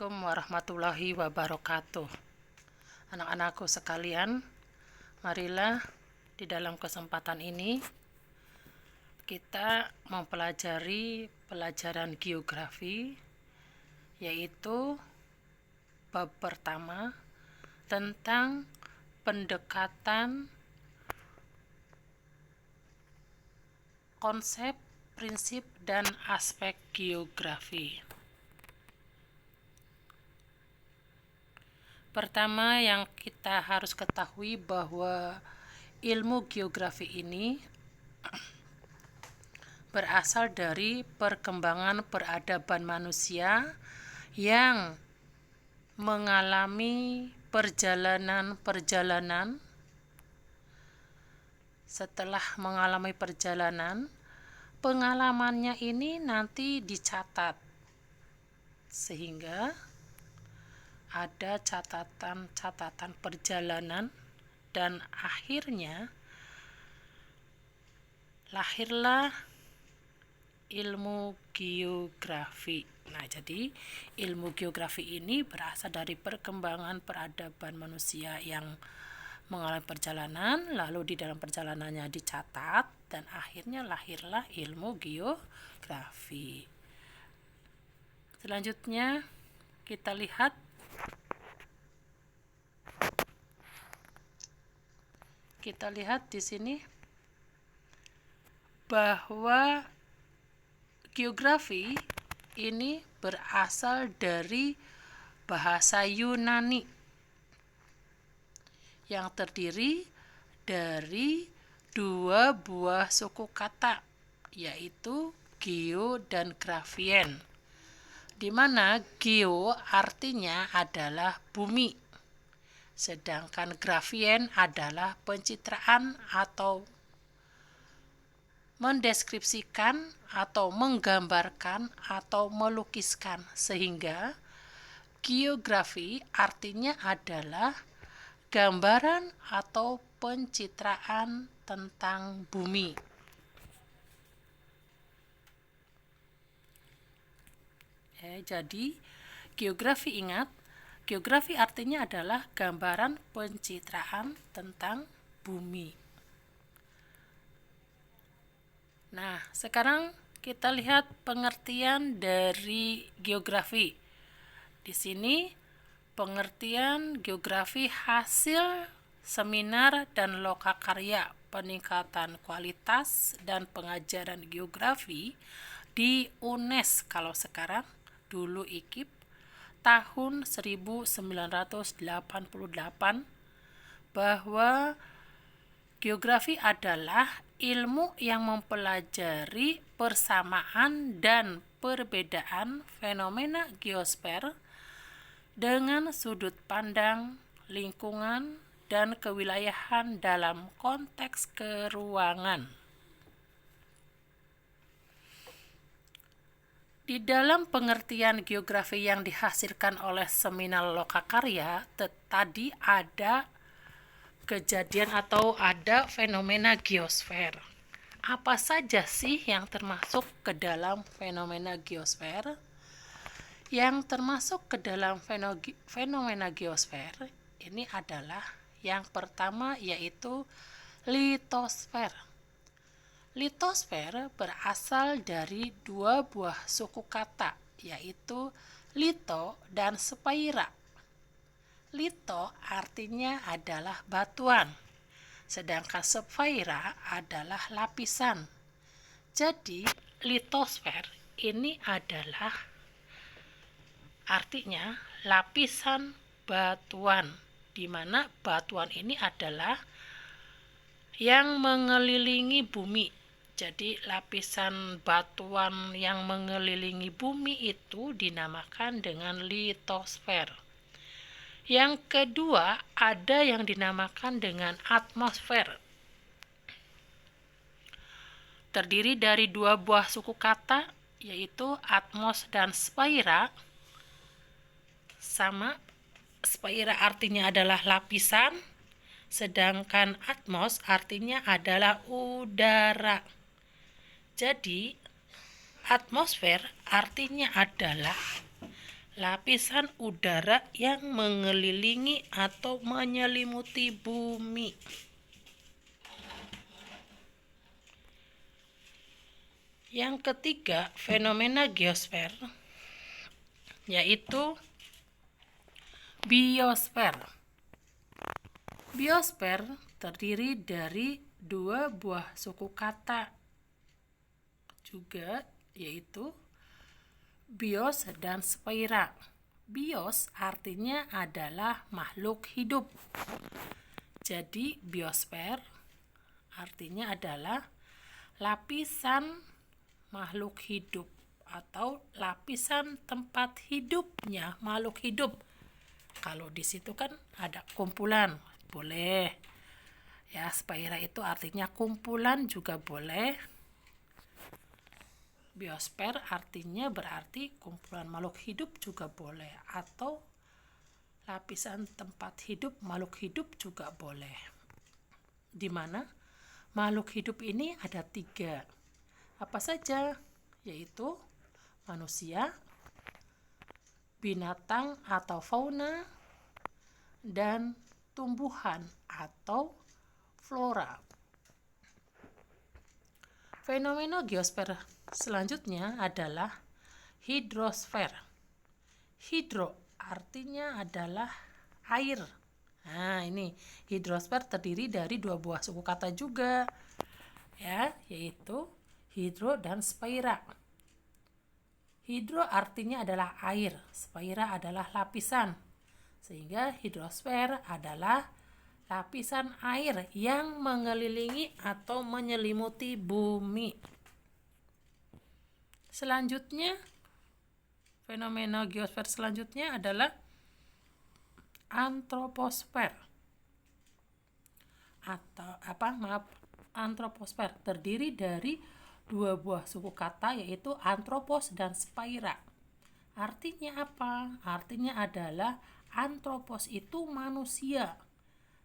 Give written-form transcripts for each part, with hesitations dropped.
Assalamualaikum warahmatullahi wabarakatuh. Anak-anakku sekalian, marilah di dalam kesempatan ini kita mempelajari pelajaran geografi, yaitu bab pertama tentang pendekatan konsep, prinsip, dan aspek geografi. Pertama yang kita harus ketahui bahwa ilmu geografi ini berasal dari perkembangan peradaban manusia yang mengalami perjalanan-perjalanan. Setelah mengalami perjalanan, pengalamannya ini nanti dicatat sehingga ada catatan-catatan perjalanan, dan akhirnya lahirlah ilmu geografi. Nah, jadi ilmu geografi ini berasal dari perkembangan peradaban manusia yang mengalami perjalanan, lalu di dalam perjalanannya dicatat, dan akhirnya lahirlah ilmu geografi. Selanjutnya kita lihat di sini bahwa geografi ini berasal dari bahasa Yunani yang terdiri dari dua buah suku kata, yaitu geo dan grafien, di mana geo artinya adalah bumi, sedangkan grafien adalah pencitraan atau mendeskripsikan atau menggambarkan atau melukiskan, sehingga geografi artinya adalah gambaran atau pencitraan tentang bumi. Jadi geografi, ingat, geografi artinya adalah gambaran pencitraan tentang bumi. Nah, sekarang kita lihat pengertian dari geografi. Di sini pengertian geografi hasil seminar dan lokakarya peningkatan kualitas dan pengajaran geografi di UNES, kalau sekarang, dulu IKIP, tahun 1988, bahwa geografi adalah ilmu yang mempelajari persamaan dan perbedaan fenomena geosfer dengan sudut pandang, lingkungan, dan kewilayahan dalam konteks keruangan. Di dalam pengertian geografi yang dihasilkan oleh seminar lokakarya, tadi ada kejadian atau ada fenomena geosfer. Apa saja sih yang termasuk ke dalam fenomena geosfer? Yang termasuk ke dalam fenomena geosfer ini adalah yang pertama, yaitu litosfer. Litosfer berasal dari dua buah suku kata, yaitu lito dan spaira. Lito artinya adalah batuan, sedangkan spaira adalah lapisan. Jadi litosfer ini adalah artinya lapisan batuan, di mana batuan ini adalah yang mengelilingi bumi. Jadi lapisan batuan yang mengelilingi bumi itu dinamakan dengan litosfer. Yang kedua, ada yang dinamakan dengan atmosfer. Terdiri dari dua buah suku kata, yaitu atmos dan spaira. Sama, spaira artinya adalah lapisan, sedangkan atmos artinya adalah udara. Jadi, atmosfer artinya adalah lapisan udara yang mengelilingi atau menyelimuti bumi. Yang ketiga, fenomena geosfer, yaitu biosfer. Biosfer terdiri dari dua buah suku kata juga, yaitu bios dan sphera. Bios artinya adalah makhluk hidup. Jadi biosfer artinya adalah lapisan makhluk hidup atau lapisan tempat hidupnya makhluk hidup. Kalau di situ kan ada kumpulan, boleh. Ya, sphera itu artinya kumpulan juga boleh. Biosfer artinya berarti kumpulan makhluk hidup juga boleh, atau lapisan tempat hidup makhluk hidup juga boleh. Di mana makhluk hidup ini ada 3. Apa saja? Yaitu manusia, binatang atau fauna, dan tumbuhan atau flora. Fenomena geosfer selanjutnya adalah hidrosfer. Hidro artinya adalah air. Nah, ini hidrosfer terdiri dari 2 buah suku kata juga, ya, yaitu hidro dan sphera. Hidro artinya adalah air, sphera adalah lapisan. Sehingga hidrosfer adalah lapisan air yang mengelilingi atau menyelimuti bumi. Selanjutnya, fenomena geosfer selanjutnya adalah antroposfer. Antroposfer terdiri dari 2 buah suku kata, yaitu antropos dan sphera. Artinya apa? Artinya adalah antropos itu manusia.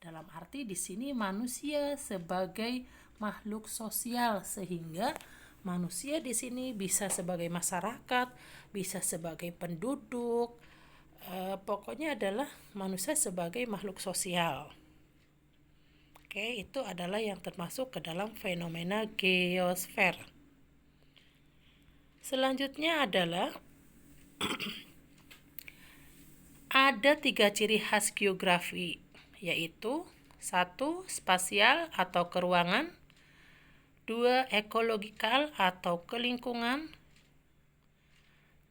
Dalam arti di sini manusia sebagai makhluk sosial, sehingga manusia di sini bisa sebagai masyarakat, bisa sebagai penduduk. Pokoknya adalah manusia sebagai makhluk sosial. Oke, itu adalah yang termasuk ke dalam fenomena geosfer. Selanjutnya adalah ada 3 ciri khas geografi, yaitu 1. Spasial atau keruangan, 2. Ekologikal atau kelingkungan,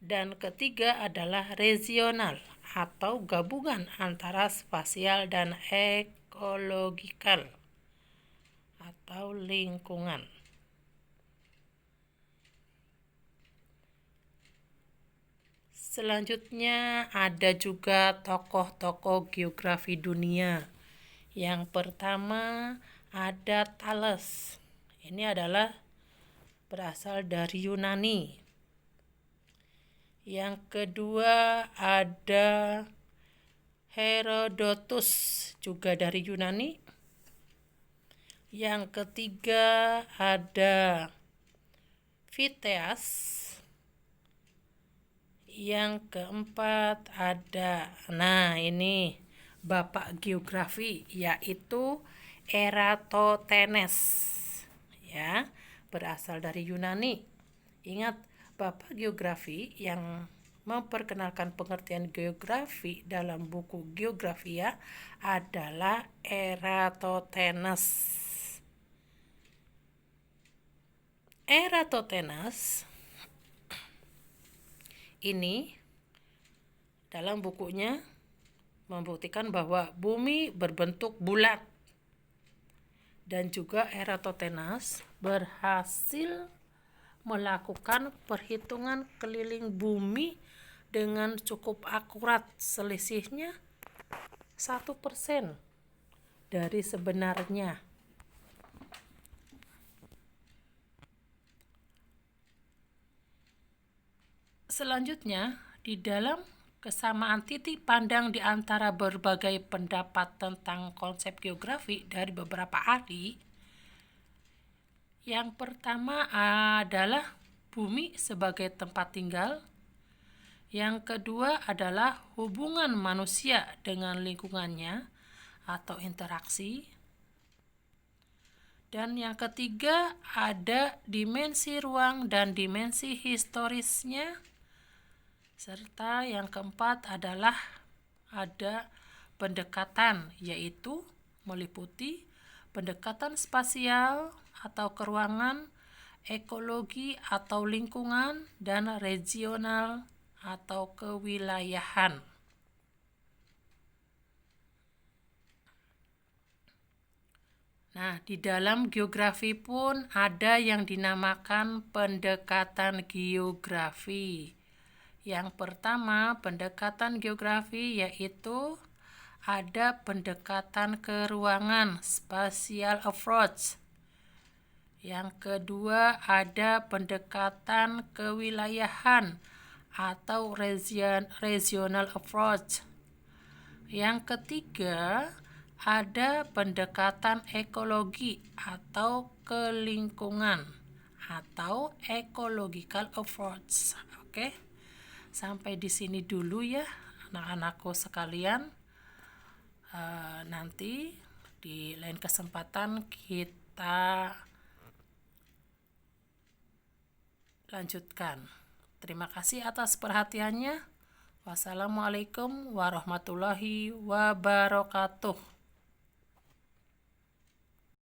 dan ketiga adalah regional atau gabungan antara spasial dan ekologikal atau lingkungan. Selanjutnya ada juga tokoh-tokoh geografi dunia. Yang pertama ada Thales. Ini adalah berasal dari Yunani. Yang kedua ada Herodotus, juga dari Yunani. Yang ketiga ada Viteas. Yang keempat ada, ini bapak geografi, yaitu Eratosthenes, ya, berasal dari Yunani. Ingat, bapak geografi yang memperkenalkan pengertian geografi dalam buku Geografia adalah Eratosthenes. Eratosthenes ini dalam bukunya membuktikan bahwa bumi berbentuk bulat, dan juga Eratosthenes berhasil melakukan perhitungan keliling bumi dengan cukup akurat, selisihnya 1% dari sebenarnya. Selanjutnya, di dalam kesamaan titik pandang di antara berbagai pendapat tentang konsep geografi dari beberapa ahli, yang pertama adalah bumi sebagai tempat tinggal, Yang kedua adalah hubungan manusia dengan lingkungannya atau interaksi. Dan yang ketiga ada dimensi ruang dan dimensi historisnya. Serta yang keempat adalah ada pendekatan, yaitu meliputi pendekatan spasial atau keruangan, ekologi atau lingkungan, dan regional atau kewilayahan. Nah, di dalam geografi pun ada yang dinamakan pendekatan geografi. Yang pertama, pendekatan geografi yaitu ada pendekatan keruangan, spatial approach. Yang kedua, ada pendekatan kewilayahan atau regional approach. Yang ketiga, ada pendekatan ekologi atau kelingkungan atau ecological approach. Oke. Sampai di sini dulu ya anak-anakku sekalian. Nanti di lain kesempatan kita lanjutkan. Terima kasih atas perhatiannya. Wassalamualaikum warahmatullahi wabarakatuh.